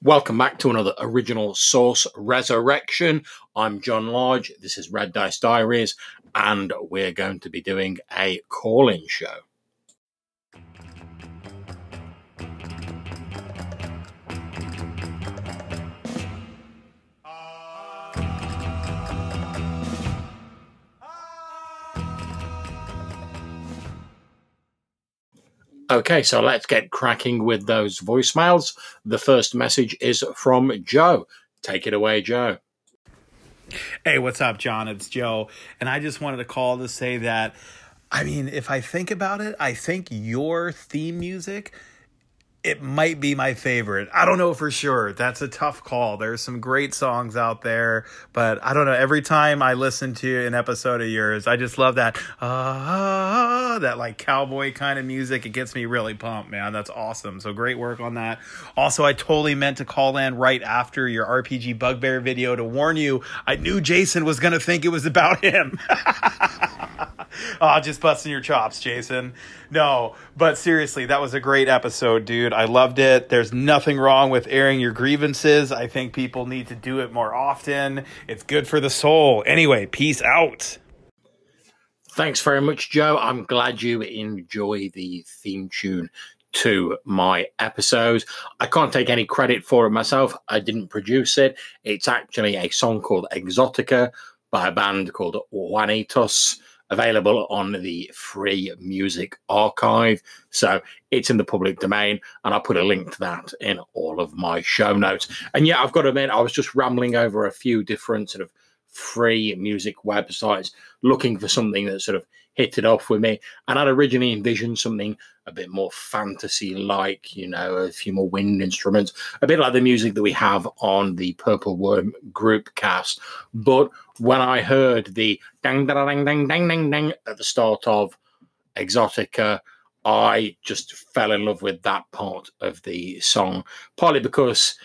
Welcome back to another Original Source Resurrection. I'm John Lodge. This is Red Dice Diaries, and we're going to be doing a call-in show. Okay, so let's get cracking with those voicemails. The first message is from Joe. Take it away, Joe. Hey, what's up, John? It's Joe. And I just wanted to call to say that, if I think about it, I think your theme music, it might be my favorite. I don't know for sure. That's a tough call. There's some great songs out there, but I don't know. Every time I listen to an episode of yours, I just love that, that like cowboy kind of music. It gets me really pumped, man. That's awesome. So great work on that. Also, I totally meant to call in right after your RPG Bugbear video to warn you. I knew Jason was going to think it was about him. Oh, just busting your chops, Jason. No, but seriously, that was a great episode, dude. I loved it. There's nothing wrong with airing your grievances. I think people need to do it more often. It's good for the soul. Anyway, peace out. Thanks very much, Joe. I'm glad you enjoy the theme tune to my episodes. I can't take any credit for it myself. I didn't produce it. It's actually a song called Exotica by a band called Juanitos, available on the Free Music Archive. So it's in the public domain, and I'll put a link to that in all of my show notes. And yeah, I've got to admit, I was just rambling over a few different sort of free music websites looking for something that sort of hit it off with me. And I'd originally envisioned something a bit more fantasy-like, you know, a few more wind instruments, a bit like the music that we have on the Purple Worm group cast. But when I heard the dang, dang, dang, dang, dang, dang, dang at the start of Exotica, I just fell in love with that part of the song, partly because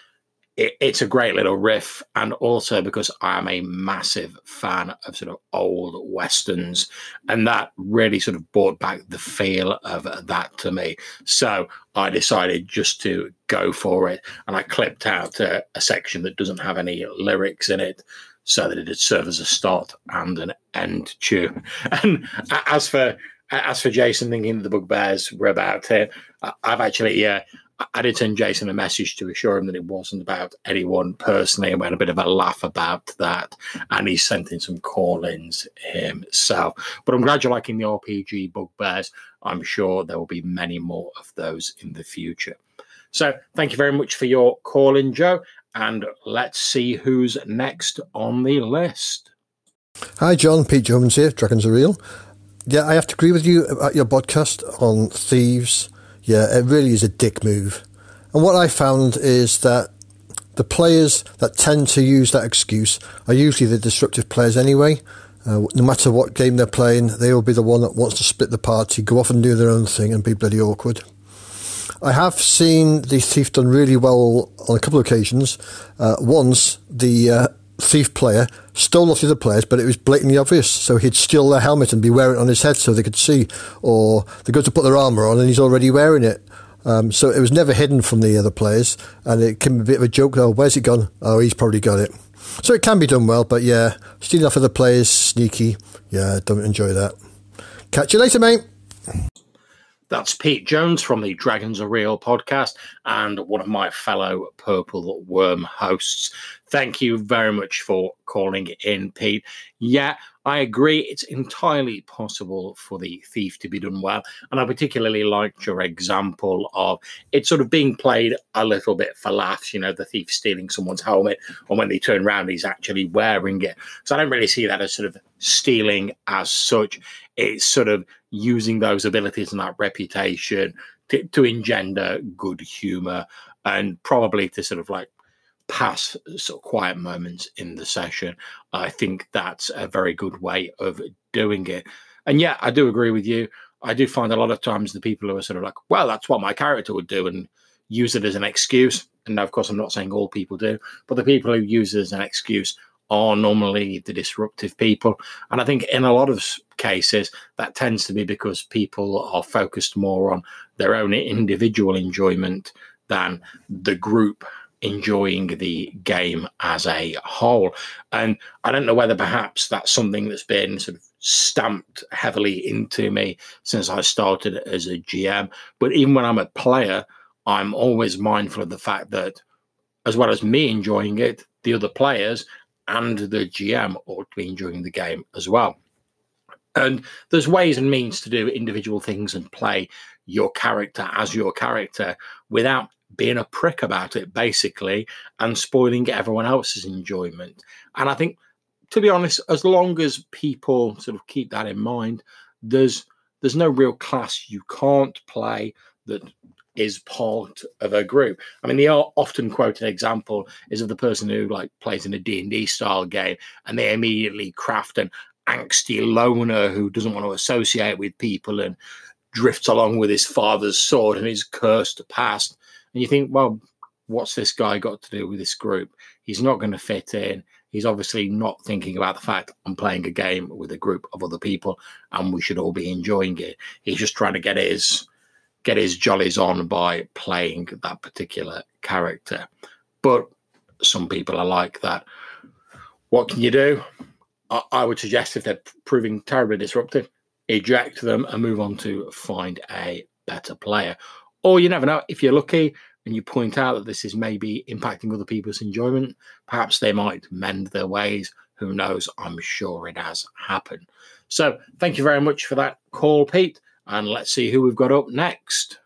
it's a great little riff, and also because I am a massive fan of sort of old westerns, and that really sort of brought back the feel of that to me. So I decided just to go for it, and I clipped out a section that doesn't have any lyrics in it, so that it'd serve as a start and an end tune. And as for Jason thinking the bugbears were about it, I've actually I did send Jason a message to assure him that it wasn't about anyone personally, and we had a bit of a laugh about that. And he sent in some call-ins himself. But I'm glad you're liking the RPG bugbears. I'm sure there will be many more of those in the future. So thank you very much for your call-in, Joe. And let's see who's next on the list. Hi, John. Pete Jones here. Dragons Are Real. Yeah, I have to agree with you about your podcast on Thieves. Yeah, it really is a dick move. And what I found is that the players that tend to use that excuse are usually the disruptive players anyway. No matter what game they're playing, they will be the one that wants to split the party, go off and do their own thing and be bloody awkward. I have seen the thief done really well on a couple of occasions. Once, the thief player stole off the other players, but it was blatantly obvious. So he'd steal their helmet and be wearing it on his head so they could see. Or they go to put their armour on and he's already wearing it. So it was never hidden from the other players. And it can be a bit of a joke. Oh, where's it gone? Oh, he's probably got it. So it can be done well, but yeah, stealing off other players, sneaky. Yeah, don't enjoy that. Catch you later, mate. That's Pete Jones from the Dragons Are Real podcast and one of my fellow Purple Worm hosts. Thank you very much for calling in, Pete. Yeah, I agree. It's entirely possible for the thief to be done well. And I particularly liked your example of it sort of being played a little bit for laughs, you know, the thief stealing someone's helmet, and when they turn around, he's actually wearing it. So I don't really see that as sort of stealing as such. It's sort of using those abilities and that reputation to engender good humor and probably to sort of like pass sort of quiet moments in the session. I think that's a very good way of doing it. And yeah, I do agree with you. I do find a lot of times the people who are sort of like, well, that's what my character would do, and use it as an excuse. And of course, I'm not saying all people do, but the people who use it as an excuse are normally the disruptive people. And I think in a lot of cases, that tends to be because people are focused more on their own individual enjoyment than the group enjoying the game as a whole. And I don't know whether perhaps that's something that's been sort of stamped heavily into me since I started as a GM. But even when I'm a player, I'm always mindful of the fact that as well as me enjoying it, the other players and the GM ought to be enjoying the game as well. And there's ways and means to do individual things and play your character as your character without being a prick about it, basically, and spoiling everyone else's enjoyment. And I think, to be honest, as long as people sort of keep that in mind, there's no real class you can't play that is part of a group. I mean, the often quoted example is of the person who like plays in a D&D style game and they immediately craft an angsty loner who doesn't want to associate with people and drifts along with his father's sword and his cursed past. And you think, well, what's this guy got to do with this group? He's not going to fit in. He's obviously not thinking about the fact I'm playing a game with a group of other people and we should all be enjoying it. He's just trying to get his jollies on by playing that particular character. But some people are like that. What can you do? I would suggest if they're proving terribly disruptive, eject them and move on to find a better player. Or you never know, if you're lucky and you point out that this is maybe impacting other people's enjoyment, perhaps they might mend their ways. Who knows? I'm sure it has happened. So thank you very much for that call, Pete. And let's see who we've got up next.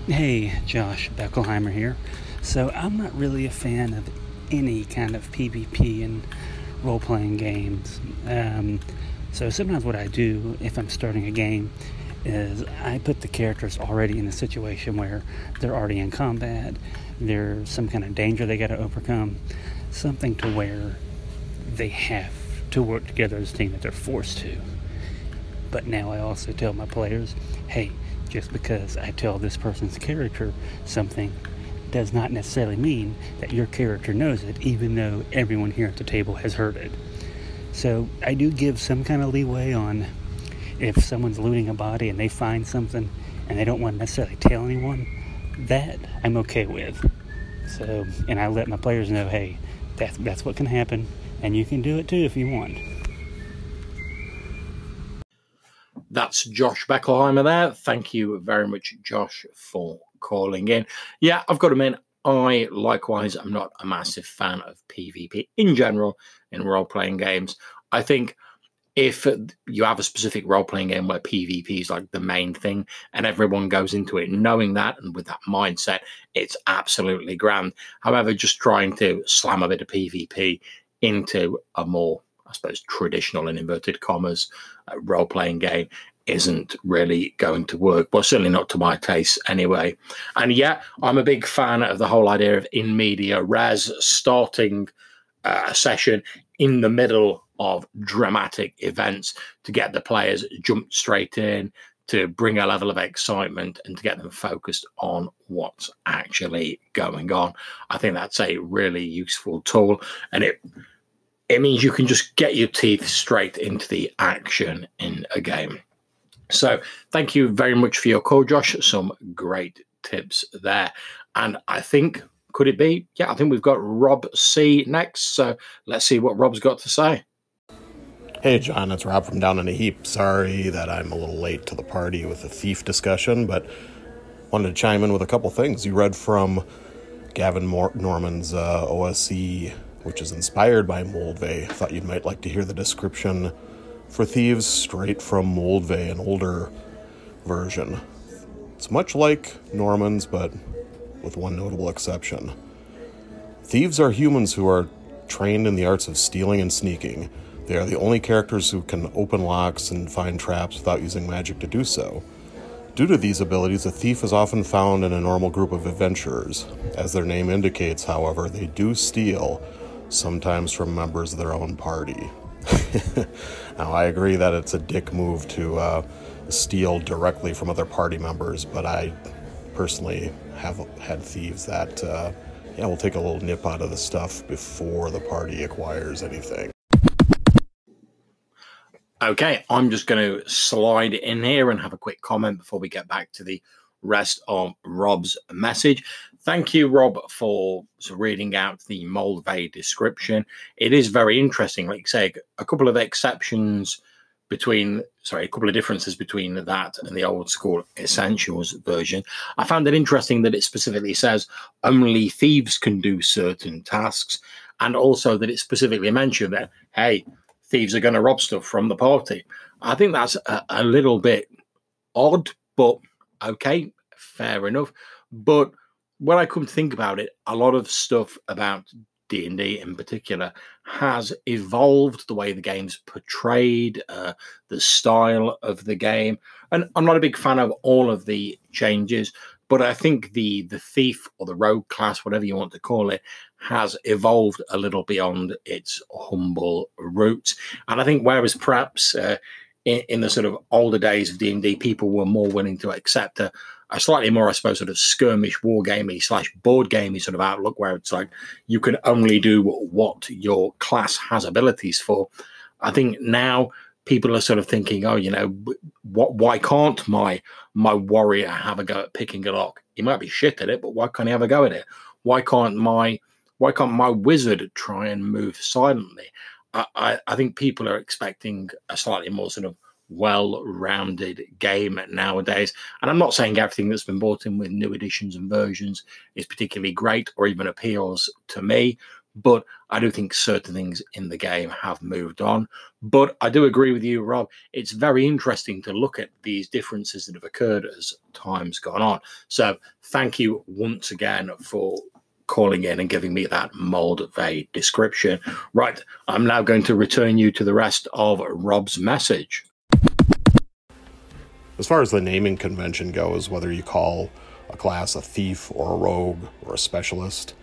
Hey, Josh Beckelheimer here. So I'm not really a fan of any kind of PvP and role-playing games. So sometimes what I do if I'm starting a game is I put the characters already in a situation where they're already in combat. There's some kind of danger they got to overcome. Something to where they have to work together as a team, that they're forced to. But now I also tell my players, hey, just because I tell this person's character something does not necessarily mean that your character knows it, even though everyone here at the table has heard it. So I do give some kind of leeway on if someone's looting a body and they find something and they don't want to necessarily tell anyone, that I'm okay with. So, and I let my players know, hey, that's what can happen, and you can do it too if you want. That's Josh Beckelheimer there. Thank you very much, Josh, for calling in. Yeah, I've got to admit, I likewise am not a massive fan of PvP in general in role-playing games. I think if you have a specific role-playing game where PvP is like the main thing and everyone goes into it knowing that and with that mindset, it's absolutely grand. However, just trying to slam a bit of PvP into a more, I suppose, traditional, in inverted commas, role-playing game isn't really going to work. Well, certainly not to my taste anyway. And yeah, I'm a big fan of the whole idea of in media res, starting a session in the middle of dramatic events to get the players jumped straight in, to bring a level of excitement and to get them focused on what's actually going on. I think that's a really useful tool, and it means you can just get your teeth straight into the action in a game. So thank you very much for your call, Josh. Some great tips there. And I think, could it be? Yeah, I think we've got Rob C next. So let's see what Rob's got to say. Hey, John, it's Rob from Down in a Heap. Sorry that I'm a little late to the party with the thief discussion, but wanted to chime in with a couple things. You read from Gavin Norman's OSC, which is inspired by Moldvay. I thought you might like to hear the description for Thieves straight from Moldvay, an older version. It's much like Norman's, but with one notable exception. Thieves are humans who are trained in the arts of stealing and sneaking. They are the only characters who can open locks and find traps without using magic to do so. Due to these abilities, a thief is often found in a normal group of adventurers. As their name indicates, however, they do steal, sometimes from members of their own party. Now, I agree that it's a dick move to steal directly from other party members, but I personally have had thieves that, will take a little nip out of the stuff before the party acquires anything. Okay, I'm just going to slide in here and have a quick comment before we get back to the rest of Rob's message. Thank you, Rob, for reading out the Moldvay description. It is very interesting. Like I say, a couple of differences between that and the old school Essentials version. I found it interesting that it specifically says only thieves can do certain tasks, and also that it specifically mentioned that, hey, thieves are going to rob stuff from the party. I think that's a little bit odd, but okay, fair enough. But when I come to think about it, a lot of stuff about D&D in particular has evolved, the way the game's portrayed, the style of the game. And I'm not a big fan of all of the changes, but I think the thief or the rogue class, whatever you want to call it, has evolved a little beyond its humble roots. And I think whereas perhaps in the sort of older days of D&D, people were more willing to accept a slightly more, I suppose, sort of skirmish wargamey / board gamey sort of outlook, where it's like you can only do what your class has abilities for. I think now people are sort of thinking, oh, why can't my warrior have a go at picking a lock? He might be shit at it, but why can't he have a go at it? Why can't my wizard try and move silently? I think people are expecting a slightly more sort of well-rounded game nowadays. And I'm not saying everything that's been brought in with new editions and versions is particularly great or even appeals to me, but I do think certain things in the game have moved on. But I do agree with you, Rob. It's very interesting to look at these differences that have occurred as time's gone on. So thank you once again for calling in and giving me that Moldvay description. Right, I'm now going to return you to the rest of Rob's message. As far as the naming convention goes, whether you call a class a thief or a rogue or a specialist,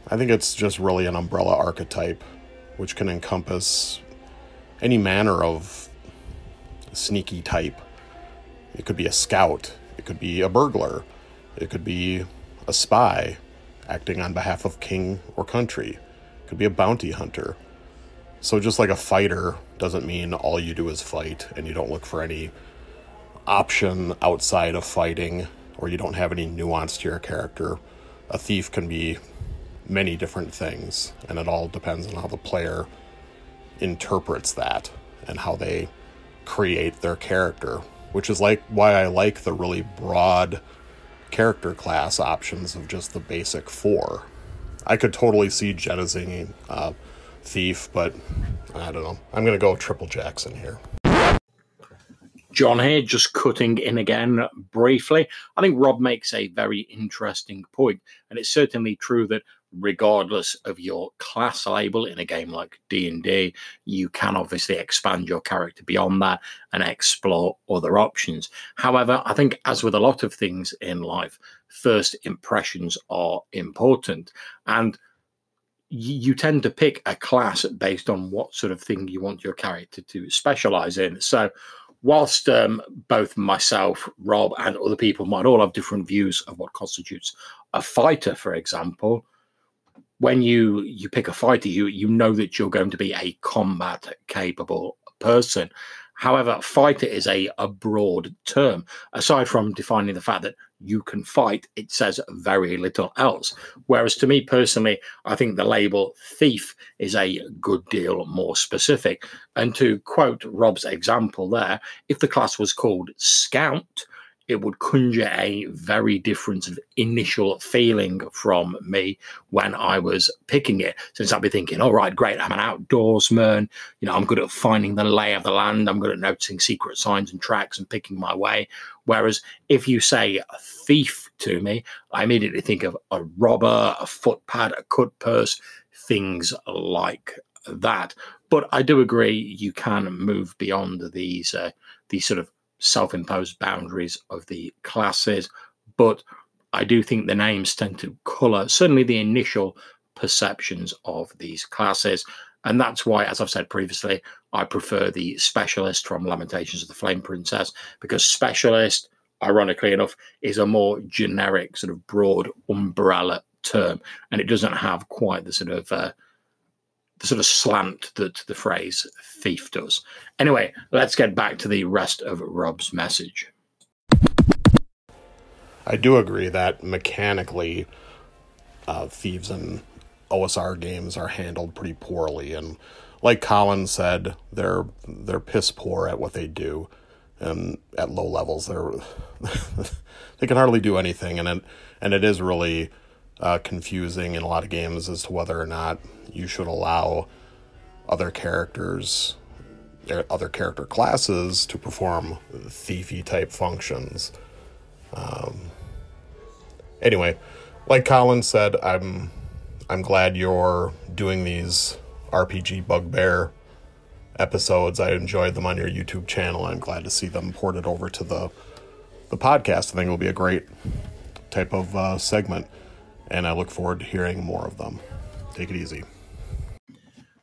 I think it's just really an umbrella archetype, which can encompass any manner of sneaky type. It could be a scout, it could be a burglar, it could be a spy acting on behalf of king or country, it could be a bounty hunter. So just like a fighter doesn't mean all you do is fight and you don't look for any option outside of fighting, or you don't have any nuance to your character. A thief can be many different things, and it all depends on how the player interprets that and how they create their character, which is like why I like the really broad character class options of just the basic 4. I could totally see jettisoning thief, but I don't know. I'm going to go Triple Jackson here. John here, just cutting in again briefly. I think Rob makes a very interesting point, and it's certainly true that regardless of your class label in a game like D&D, you can obviously expand your character beyond that and explore other options. However, I think as with a lot of things in life, first impressions are important, and you tend to pick a class based on what sort of thing you want your character to specialize in. So whilst both myself, Rob, and other people might all have different views of what constitutes a fighter, for example, when you pick a fighter, you know that you're going to be a combat-capable person. However, fighter is a broad term. Aside from defining the fact that you can fight, it says very little else. Whereas to me personally, I think the label thief is a good deal more specific. And to quote Rob's example there, if the class was called scout, it would conjure a very different initial feeling from me when I was picking it. Since I'd be thinking, all right, great, I'm an outdoorsman. I'm good at finding the lay of the land. I'm good at noticing secret signs and tracks and picking my way. Whereas if you say a thief to me, I immediately think of a robber, a footpad, a cut purse, things like that. But I do agree you can move beyond these sort of self-imposed boundaries of the classes, but I do think the names tend to colour certainly the initial perceptions of these classes, and that's why, as I've said previously, I prefer the specialist from Lamentations of the Flame Princess, because specialist, ironically enough, is a more generic sort of broad umbrella term, and it doesn't have quite the sort of slant that the phrase thief does. Anyway, let's get back to the rest of Rob's message. I do agree that mechanically, Thieves and OSR games are handled pretty poorly, and like Colin said, they're piss poor at what they do, and at low levels, they can hardly do anything, and it is really confusing in a lot of games as to whether or not you should allow other character classes to perform thiefy type functions. Anyway, like Colin said, I'm glad you're doing these RPG Bugbear episodes. I enjoyed them on your YouTube channel. I'm glad to see them ported over to the podcast. I think it will be a great type of segment, and I look forward to hearing more of them. Take it easy.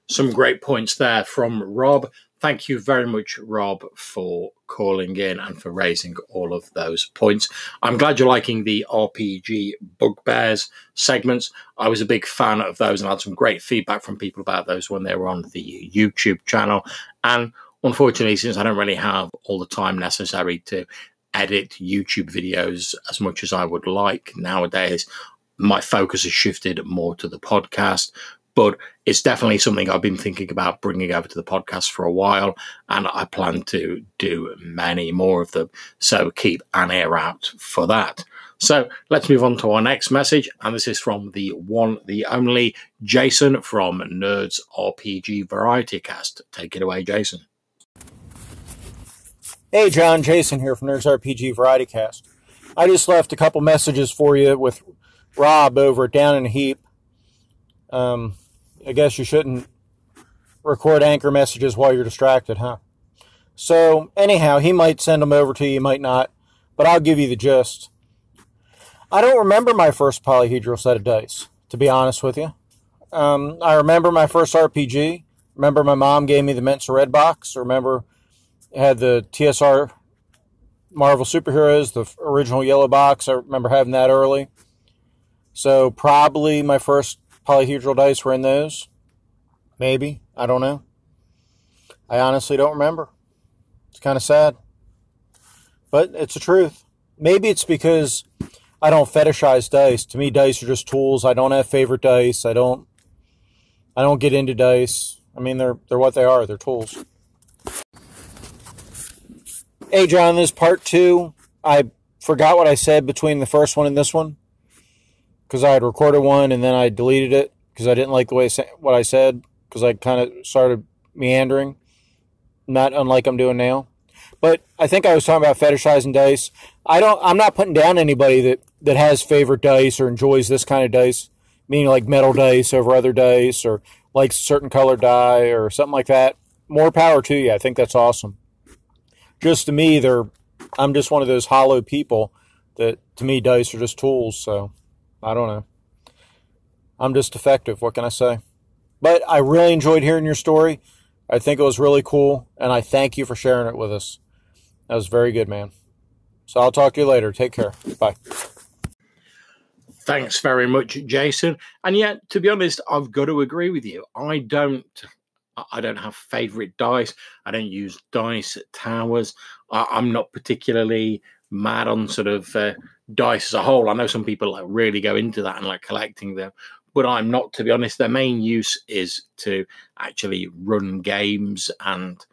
Some great points there from Rob. Thank you very much, Rob, for calling in and for raising all of those points. I'm glad you're liking the RPG Bugbears segments. I was a big fan of those and had some great feedback from people about those when they were on the YouTube channel. And unfortunately, since I don't really have all the time necessary to edit YouTube videos as much as I would like nowadays, my focus has shifted more to the podcast. But it's definitely something I've been thinking about bringing over to the podcast for a while, and I plan to do many more of them. So keep an ear out for that. So let's move on to our next message, and this is from the one, the only Jason from Nerds RPG Variety Cast. Take it away, Jason. Hey, John, Jason here from Nerds RPG Variety Cast. I just left a couple messages for you with Rob over at Down in a Heap. I guess you shouldn't record anchor messages while you're distracted, huh? So, anyhow, he might send them over to you, he might not, but I'll give you the gist. I don't remember my first polyhedral set of dice, to be honest with you. I remember my first RPG. Remember my mom gave me the Mensa Red box. Remember it had the TSR Marvel Superheroes, the original yellow box. I remember having that early. So, probably my first polyhedral dice were in those. Maybe. I don't know. I honestly don't remember. It's kind of sad. But it's the truth. Maybe it's because I don't fetishize dice. To me, dice are just tools. I don't have favorite dice. I don't get into dice. I mean, they're what they are. They're tools. Hey, John, this is part 2. I forgot what I said between the first one and this one, because I had recorded one and then I deleted it because I didn't like the way what I said, because I kind of started meandering, not unlike I'm doing now. But I think I was talking about fetishizing dice. I'm not putting down anybody that has favorite dice or enjoys this kind of dice, meaning like metal dice over other dice or likes a certain color die or something like that. More power to you. I think that's awesome. Just to me, I'm just one of those hollow people that, to me, dice are just tools, so I don't know. I'm just defective. What can I say? But I really enjoyed hearing your story. I think it was really cool, and I thank you for sharing it with us. That was very good, man. So I'll talk to you later. Take care. Bye. Thanks very much, Jason. And yet, to be honest, I've got to agree with you. I don't have favorite dice. I don't use dice towers. I'm not particularly mad on sort of dice as a whole. I know some people like really go into that and like collecting them, but I'm not, to be honest. Their main use is to actually run games and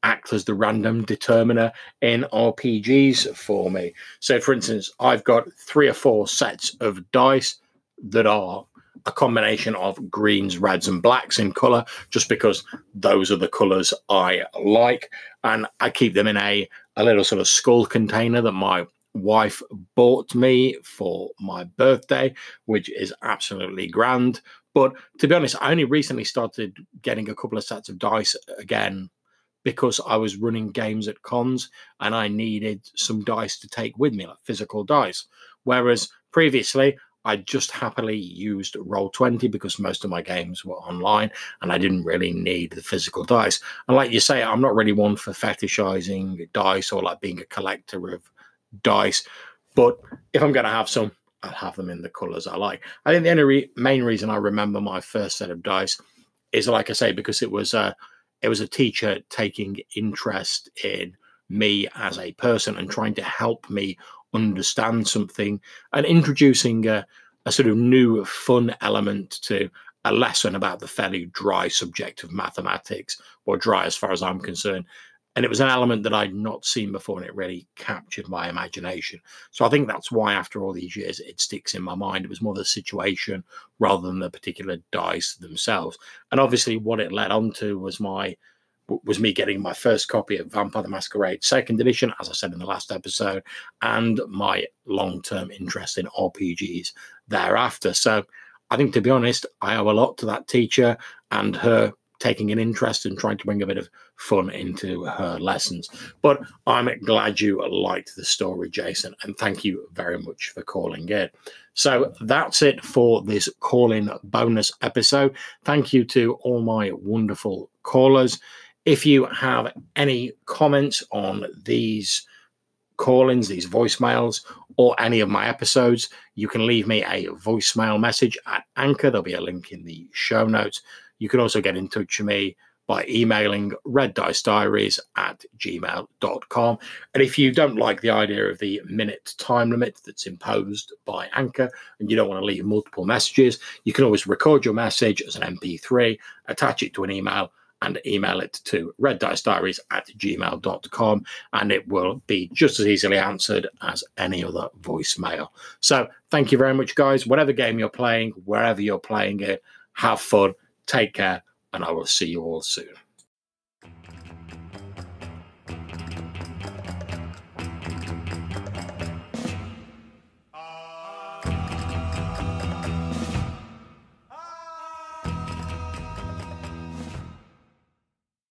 act as the random determiner in RPGs for me. So, for instance, I've got 3 or 4 sets of dice that are a combination of greens, reds, and blacks in color, just because those are the colors I like. And I keep them in a little sort of skull container that my wife bought me for my birthday, which is absolutely grand. But to be honest, I only recently started getting a couple of sets of dice again because I was running games at cons and I needed some dice to take with me, like physical dice. Whereas previously, I just happily used Roll20 because most of my games were online and I didn't really need the physical dice. And like you say, I'm not really one for fetishizing dice or like being a collector of dice. But if I'm going to have some, I'll have them in the colors I like. I think the only main reason I remember my first set of dice is, like I say, because it was a teacher taking interest in me as a person and trying to help me understand something, and introducing a sort of new fun element to a lesson about the fairly dry subject of mathematics, or dry as far as I'm concerned. And it was an element that I'd not seen before, and it really captured my imagination. So I think that's why, after all these years, it sticks in my mind. It was more the situation rather than the particular dice themselves. And obviously, what it led on to was me getting my first copy of Vampire the Masquerade Second Edition, as I said in the last episode, and my long-term interest in RPGs thereafter. So I think, to be honest, I owe a lot to that teacher and her taking an interest and trying to bring a bit of fun into her lessons. But I'm glad you liked the story, Jason, and thank you very much for calling in. So that's it for this call-in bonus episode. Thank you to all my wonderful callers. If you have any comments on these call-ins, these voicemails, or any of my episodes, you can leave me a voicemail message at Anchor. There'll be a link in the show notes. You can also get in touch with me by emailing reddicediaries@gmail.com. And if you don't like the idea of the minute time limit that's imposed by Anchor, and you don't want to leave multiple messages, you can always record your message as an MP3, attach it to an email, and email it to reddicediaries@gmail.com, and it will be just as easily answered as any other voicemail. So thank you very much, guys. Whatever game you're playing, wherever you're playing it, have fun, take care, and I will see you all soon.